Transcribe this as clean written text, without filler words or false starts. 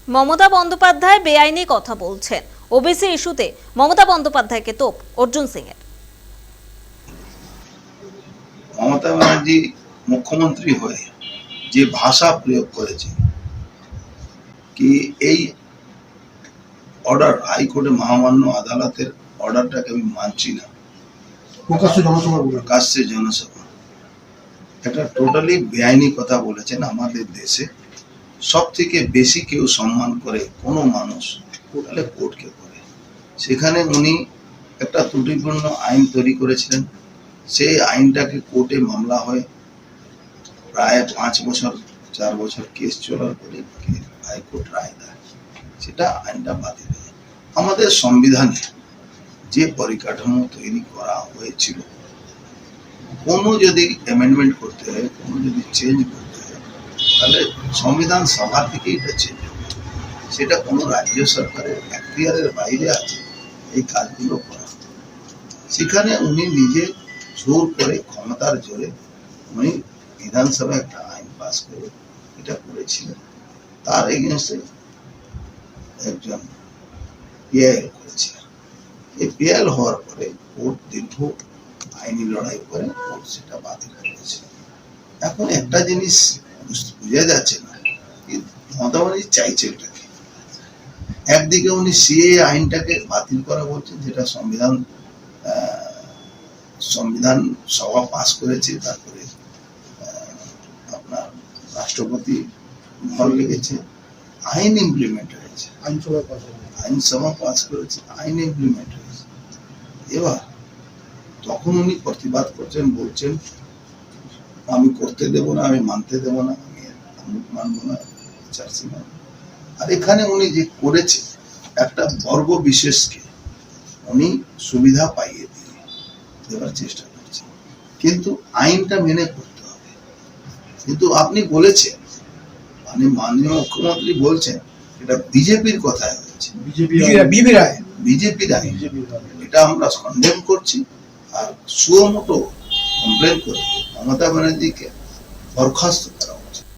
মমতা বন্দ্যোপাধ্যায় বেআইনি কথা বলছেন। ওবিসি ইস্যুতে মমতা বন্দ্যোপাধ্যায়কে তোপ অর্জুন সিং এর। মমতা ব্যানার্জি মুখ্যমন্ত্রী হয়ে যে ভাষা প্রয়োগ করেছে কি এই অর্ডার হাইকোর্টে মহামান্য আদালতের অর্ডারটাকে আমি মানছি না। প্রকাশ্যে জনসভা এটা টোটালি বেআইনি কথা বলেছেন। আমাদের দেশে সব থেকে বেশি কেউ সম্মান করে কোনো মানুষ তাহলে কোর্টকে করে। সেখানে উনি একটা ত্রুটিপূর্ণ আইন তৈরি করেছিলেন। সেই আইনটাকে কোর্টে মামলা হয়, প্রায় 5 বছর 4 বছর কেস চলার পরে হাইকোর্ট রায় দেয়, সেটা আইনটা বাতিল হয়। আমাদের সংবিধানে যে পরিকাঠামো তৈরি করা হয়েছিল, কোনো যদি অ্যামেন্ডমেন্ট করতে হয়, কোনো যদি চেঞ্জ করতে হয়, তাহলে সংবিধান সভা থেকে এটা চেঞ্জ হবে। সেটা কোনো রাজ্য সরকারের এখতিয়ারের বাইরে আছে এই কাজগুলো করা। সেখানে উনি নিজে জোর করে ক্ষমতার জোরে উনি বিধানসভায় একটা আইন পাস করে এটা করেছিলেন। তার এগেনস্টে একজন পিআইএল করেছিলেন। এই পিআইএল হওয়ার পরে কোর্ট দীর্ঘ আইনি লড়াই করে কোর্ট সেটা বাতিল করেছে। এখন একটা জিনিস বোঝা যাচ্ছে না, মমতা ব্যানার্জি চাইছে এটাকে। একদিকে উনি সিএ আইনটাকে বাতিল করা বলছেন, যেটা সংবিধান সভা পাস করেছে, তারপরে আপনার রাষ্ট্রপতি মহল লেগেছে, আইন ইমপ্লিমেন্ট হয়েছে, আইনসভা পাস করেছে, আইন ইমপ্লিমেন্ট হয়েছে। এবার তখন উনি প্রতিবাদ করছেন, বলছেন আমি করতে দেব না, আমি মানতে দেব না, আমি মানবো না, চার্চি মানবো। আর এখানে উনি যে করেছে একটা বর্গ বিশেষকে উনি সুবিধা পাইয়ে দিয়ে দেওয়ার চেষ্টা করছে, কিন্তু আইনটা মেনে করতে হবে। কিন্তু আপনি বলেছেন, মানে মাননীয় মুখ্যমন্ত্রী বলছেন এটা বিজেপির কথায় হয়েছে, বিজেপির আইন। এটা আমরা কন্ডেম করছি আর সুমোটো কমপ্লেন করে মমতা ব্যানার্জিকে বরখাস্ত করা